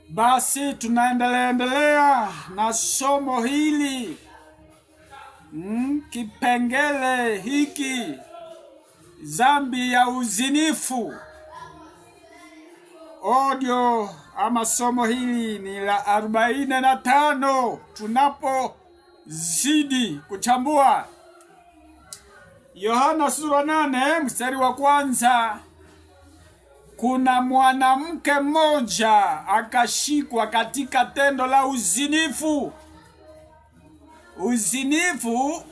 Basi tunaendelea na somo hili kipengele hiki, dhambi ya uzinifu. Audio ama somo hili ni la 45 tunapozidi kuchambua Yohana sura 8 mstari wa kwanza. Kuna mwanamke mmoja akashikwa katika tendo la uzinifu. Uzinifu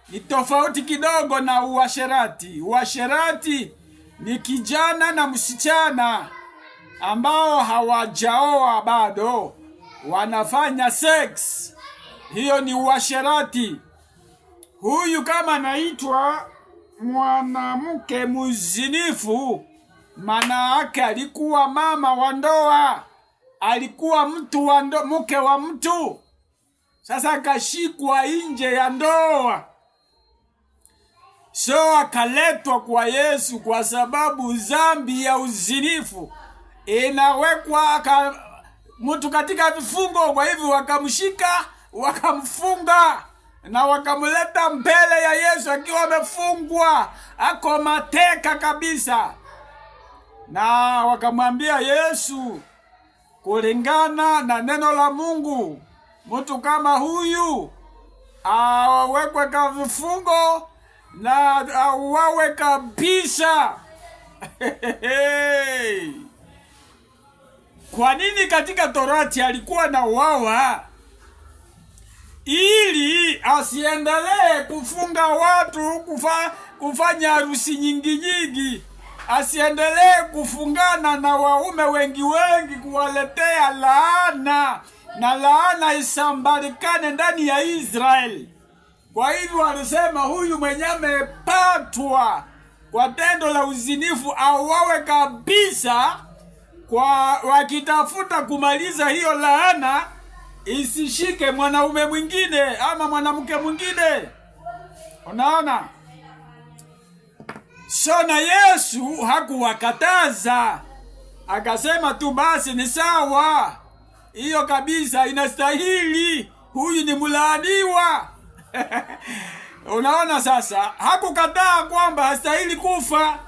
ni tofauti kidogo na uasherati. Uasherati ni kijana na msichana ambao hawajaoa bado, wanafanya sex. Hiyo ni uasherati. Huyu kama anaitwa mwanamke muzinifu, maana yake alikuwa mama wa ndoa, alikuwa mtu wa mke wa mtu. Sasa akashikwa nje ya ndoa, so akaletwa kwa Yesu, kwa sababu dhambi ya uzinifu inawekwa mtu katika vifungo. Kwa hivyo wakamshika, wakamfunga na wakamleta mbele ya Yesu akiwa amefungwa, ako mateka kabisa. Na wakamwambia Yesu, kulingana na neno la Mungu, mtu kama huyu awekwe kwa vifungo na auawe kabisa. Kwa nini katika Torati alikuwa na uawa? Ili asiendelee kufunga watu, kufanya harusi nyingi, asiendelee kufungana na waume wengi, kuwaletea laana, na laana isambalikane ndani ya Israeli. Kwa hivyo alisema huyu mwenye amepatwa kwa tendo la uzinifu auawe kabisa, kwa wakitafuta kumaliza hiyo laana isishike mwanaume mwingine ama mwanamke mwingine. Unaona? So na Yesu hakuwakataza, akasema tu basi ni sawa, hiyo kabisa inastahili, huyu ni mlaaniwa. Unaona? Sasa hakukataa kwamba hastahili kufa.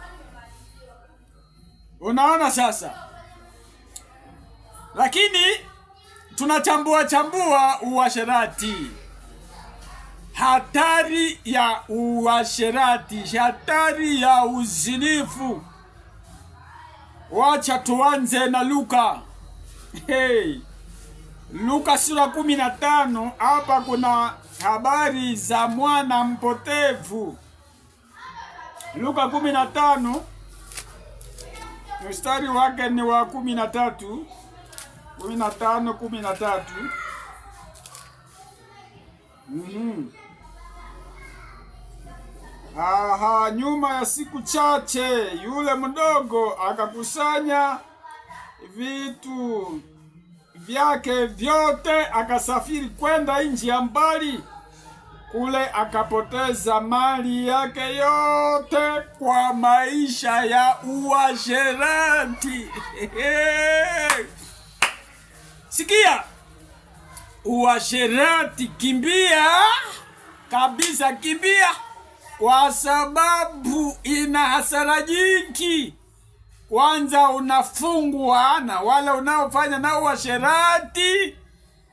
Unaona? Sasa lakini tunachambua uasherati, hatari ya uasherati, hatari ya uzinifu. Wacha tuanze na Luka. Luka sura 15. Hapa kuna habari za mwana mpotevu. Luka 15 mstari wake ni wa 13. 15:13. Nyuma ya siku chache yule mdogo akakusanya vitu vyake vyote, akasafiri kwenda nchi ya mbali. Kule akapoteza mali yake yote kwa maisha ya uasherati. Sikia, uasherati, kimbia kabisa, kimbia, kwa sababu ina hasara nyingi. Kwanza unafungwa na wale unaofanya na uasherati,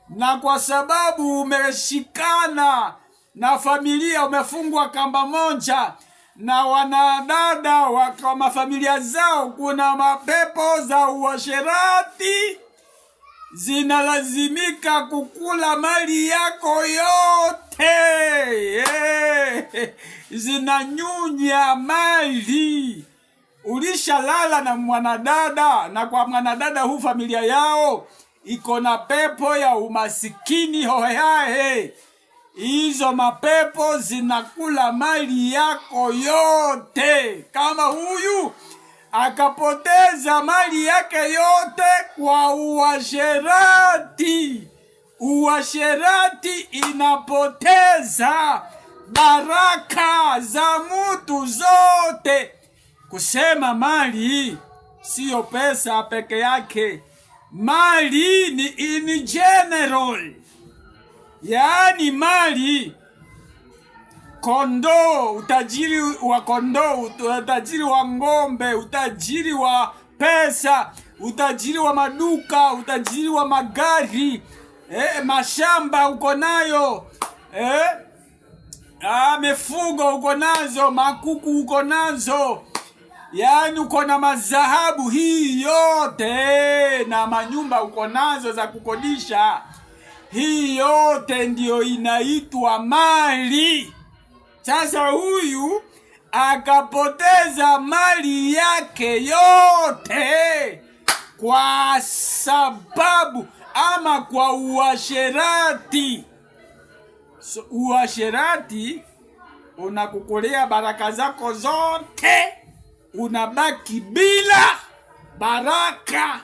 na kwa sababu umeshikana na familia, umefungwa kamba moja na wanadada wa mafamilia zao, kuna mapepo za uasherati zinalazimika kukula mali yako yote. Zinanyunya mali. Ulishalala na mwanadada, na kwa mwanadada huu familia yao iko na pepo ya umasikini hohehahe. Hizo mapepo zinakula mali yako yote. Kama huyu akapoteza mali yake yote kwa uasherati. Uasherati inapoteza baraka za mtu zote. Kusema mali siyo pesa peke yake. mali ni in general, yaani mali, kondoo, utajiri wa kondoo, utajiri wa ng'ombe, utajiri wa pesa, utajiri wa maduka, utajiri wa magari, mashamba uko nayo, mifugo uko nazo, makuku uko nazo, yaani uko na mazahabu hii yote, na manyumba uko nazo za kukodisha. Hii yote ndiyo inaitwa mali. Sasa huyu akapoteza mali yake yote kwa sababu ama kwa uasherati. So, uasherati unakukulea baraka zako zote, unabaki bila baraka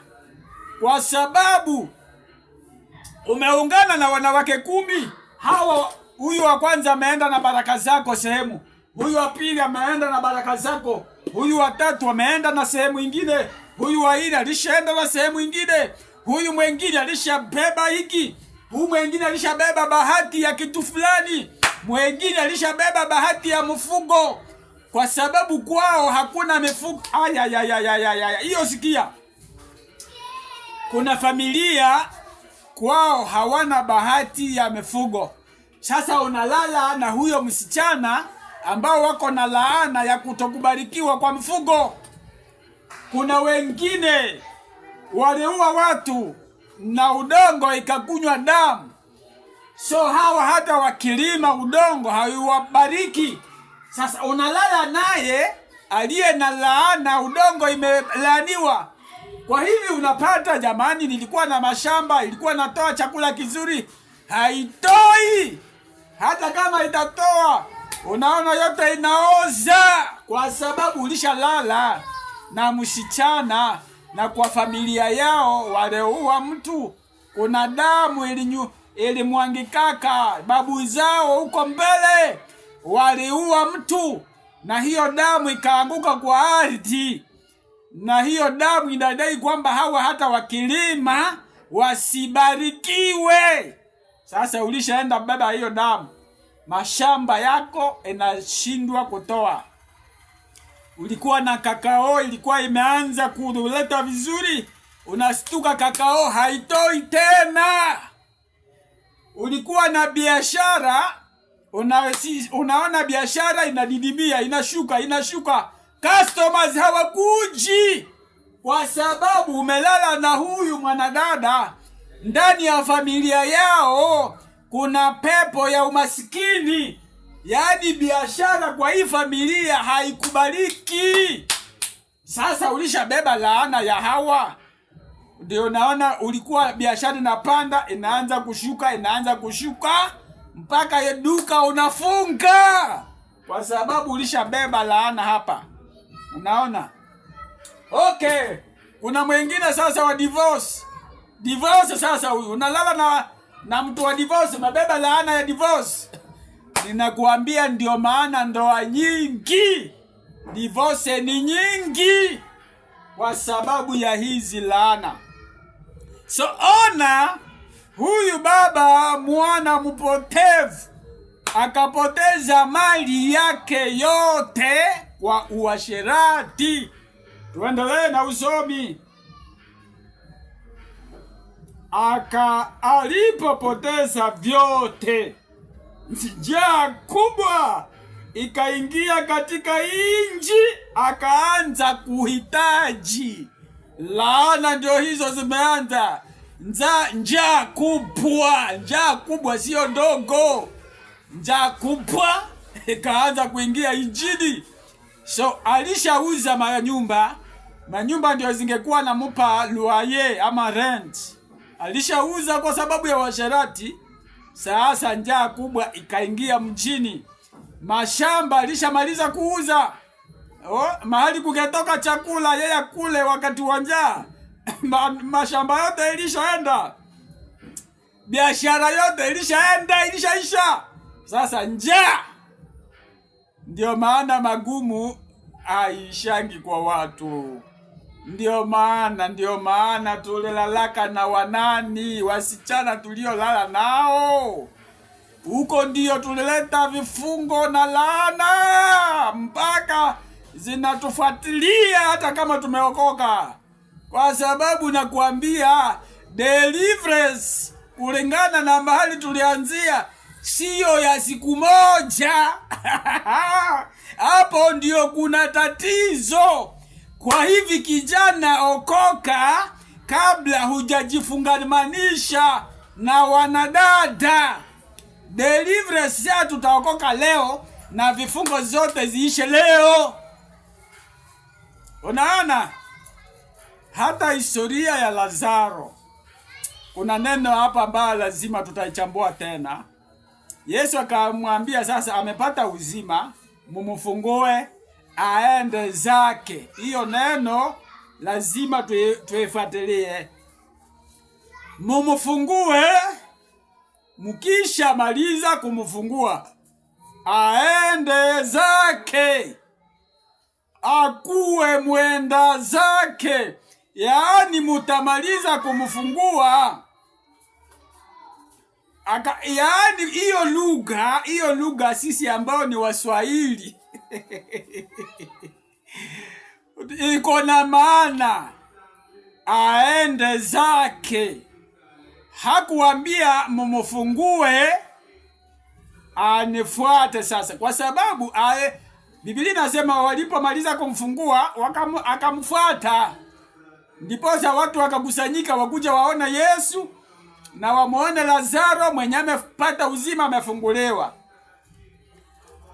kwa sababu umeungana na wanawake 10. Hawa, huyu wa kwanza ameenda na baraka zako sehemu, huyu wa pili ameenda na baraka zako, huyu wa tatu ameenda na sehemu ingine, huyu wa nne alishaenda na sehemu ingine, huyu mwingine alishabeba hiki, huyu mwingine alishabeba bahati ya kitu fulani, mwingine alishabeba bahati ya mfugo, kwa sababu kwao hakuna mifugo. Hiyo sikia, kuna familia kwao hawana bahati ya mifugo. Sasa unalala na huyo msichana ambao wako na laana ya kutokubarikiwa kwa mfugo. Kuna wengine waliua watu na udongo ikakunywa damu, so hawa hata wakilima udongo haiwabariki. Sasa unalala naye aliye na laana, udongo imelaaniwa. Kwa hivi unapata, jamani, nilikuwa na mashamba, ilikuwa natoa chakula kizuri, haitoi. Hata kama itatoa, unaona yote inaoza, kwa sababu ulishalala na msichana, na kwa familia yao waleua mtu. Kuna damu ilimwangikaka, babu zao huko mbele waliua mtu, na hiyo damu ikaanguka kwa ardhi, na hiyo damu inadai kwamba hawa hata wakilima wasibarikiwe. Sasa ulishaenda baba hiyo damu, mashamba yako inashindwa kutoa. Ulikuwa na kakao, ilikuwa imeanza kuleta vizuri, unastuka kakao haitoi tena. Ulikuwa na biashara, unaona biashara inadidimia, inashuka, customers hawakuji, kwa sababu umelala na huyu mwanadada. Ndani ya familia yao kuna pepo ya umasikini, yaani biashara kwa hii familia haikubaliki. Sasa ulishabeba laana ya hawa. Ndio naona ulikuwa biashara inapanda, inaanza kushuka mpaka ya duka unafunga, kwa sababu ulishabeba laana hapa. Unaona? Okay, kuna mwingine sasa wa divorce. Sasa huyu unalala na mtu wa divorce, mabeba laana ya divorce. Ninakuambia ndio maana ndoa nyingi, divorce ni nyingi, kwa sababu ya hizi laana. So ona, huyu baba mwana mpotevu akapoteza mali yake yote kwa uasherati. Tuendelee na usomi. Alipopoteza vyote, njaa kubwa ikaingia katika nchi, akaanza kuhitaji. Laana ndio hizo zimeanza. Njaa kubwa sio ndogo. Njaa kubwa ikaanza kuingia injini. So alishauza manyumba ndio zingekuwa na mupa loyer ama rent. Alishauza kwa sababu ya washerati. Sasa njaa kubwa ikaingia mjini. Mashamba alishamaliza kuuza. Mahali kungetoka chakula yeye kule wakati wa njaa. Mashamba yote ilishaenda. Biashara yote ilishaisha. Sasa njaa. Ndio maana magumu haishangi kwa watu. Ndio maana tulilalaka na wanani, wasichana tuliolala nao. Huko ndio tulileta vifungo na laana mpaka zinatufuatilia hata kama tumeokoka. Kwa sababu nakuambia deliverance kulingana na mahali tulianzia siyo ya siku moja. Hapo ndio kuna tatizo. Kwa hivi kijana, okoka kabla hujajifungamanisha na wanadada. Deliverance ya tutaokoka leo na vifungo zote ziishe leo. Unaona? Hata historia ya Lazaro. Kuna neno hapa ambalo lazima tutaichambua tena. Yesu akamwambia sasa amepata uzima, mumfungue aende zake. Hiyo neno lazima tuifuatilie. Mumfungue, mkisha maliza kumfungua aende zake, akuwe mwenda zake. Yaani mutamaliza kumfungua. Yaani hiyo lugha sisi ambao ni Waswahili iko na maana aende zake. Hakuambia mumufungue anifuate sasa, kwa sababu Biblia inasema walipomaliza kumfungua akamfuata. Ndiposa watu wakakusanyika wakuja waona Yesu na wamuone Lazaro mwenye amepata uzima amefunguliwa.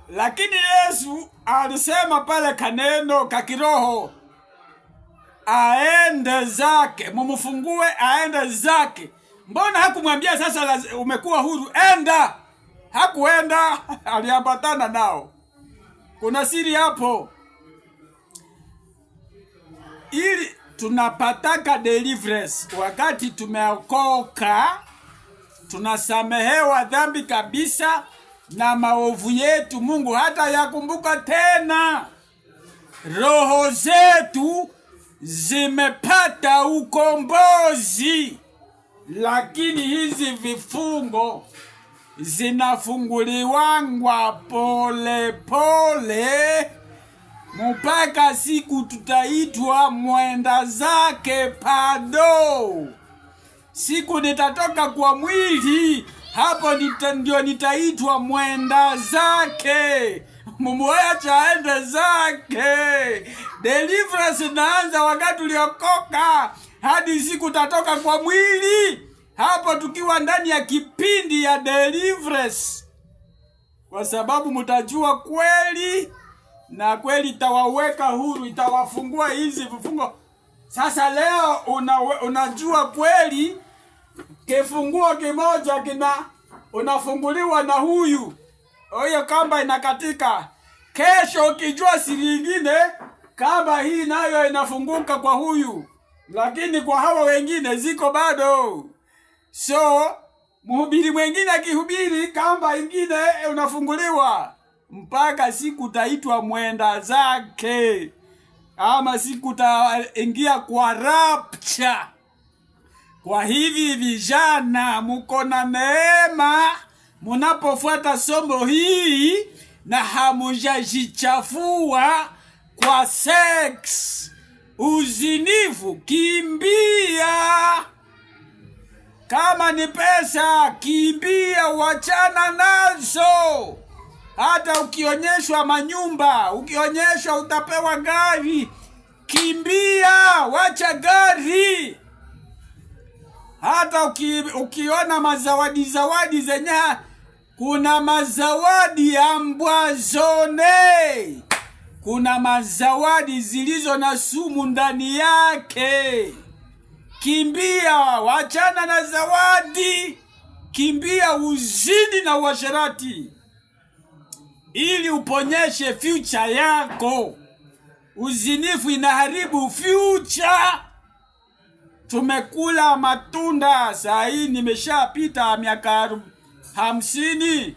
Lakini Yesu alisema pale kaneno kakiroho aende zake, mumufungue aende zake. Mbona hakumwambia sasa umekuwa huru, enda? Hakuenda, aliambatana nao. Kuna siri hapo. Ili tunapataka deliverance wakati tumeokoka, tunasamehewa dhambi kabisa na maovu yetu. Mungu hata yakumbuka tena. Roho zetu zimepata ukombozi. Lakini hizi vifungo zinafunguliwangwa pole pole mpaka siku tutaitwa mwenda zake pado. Siku nitatoka kwa mwili, hapo ndio nitaitwa mwenda zake. Mumuacha aende zake. Deliverance inaanza wakati uliokoka hadi siku tatoka kwa mwili. Hapo tukiwa ndani ya kipindi ya deliverance. Kwa sababu mtajua kweli na kweli itawaweka huru, itawafungua hizi vifungo. Sasa leo unajua kweli, kifunguo kimoja unafunguliwa na huyu. Hiyo kamba inakatika. Kesho ukijua siri nyingine, kamba hii nayo inafunguka kwa huyu. Lakini kwa hawa wengine ziko bado. So, mhubiri mwingine akihubiri, kamba ingine unafunguliwa. Mpaka siku utaitwa mwenda zake. Ama siku utaingia kwa rapture. Kwa hivi vijana, muko na neema munapofuata somo hii na hamujajichafua kwa sex, uzinifu, kimbia. Kama ni pesa, kimbia, wachana nazo. Hata ukionyeshwa manyumba, ukionyeshwa utapewa gari, kimbia, wacha gari. Hata ukiona mazawadi zenye, kuna mazawadi ya mbwazone, kuna mazawadi zilizo na sumu ndani yake. Kimbia, wachana na zawadi, kimbia uzini na uasherati, ili uponyeshe future yako. Uzinifu inaharibu future. Tumekula matunda, saa hii nimeshapita miaka 50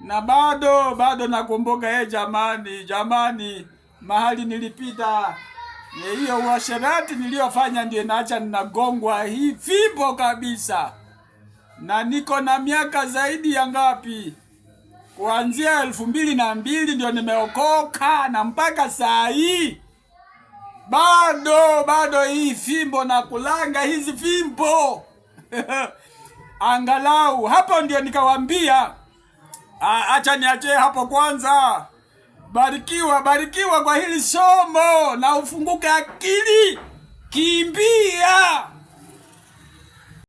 na bado nakumbuka jamani, mahali nilipita Ni hiyo uasherati niliyofanya ndio naacha ninagongwa hii fimbo kabisa. Na niko na miaka zaidi ya ngapi? Kuanzia 2002 ndio nimeokoka, na mpaka saa hii bado hii fimbo na kulanga hizi fimbo. Angalau hapo ndio nikawambia, acha niache hapo kwanza. Barikiwa kwa hili somo na ufunguke akili. Kimbia.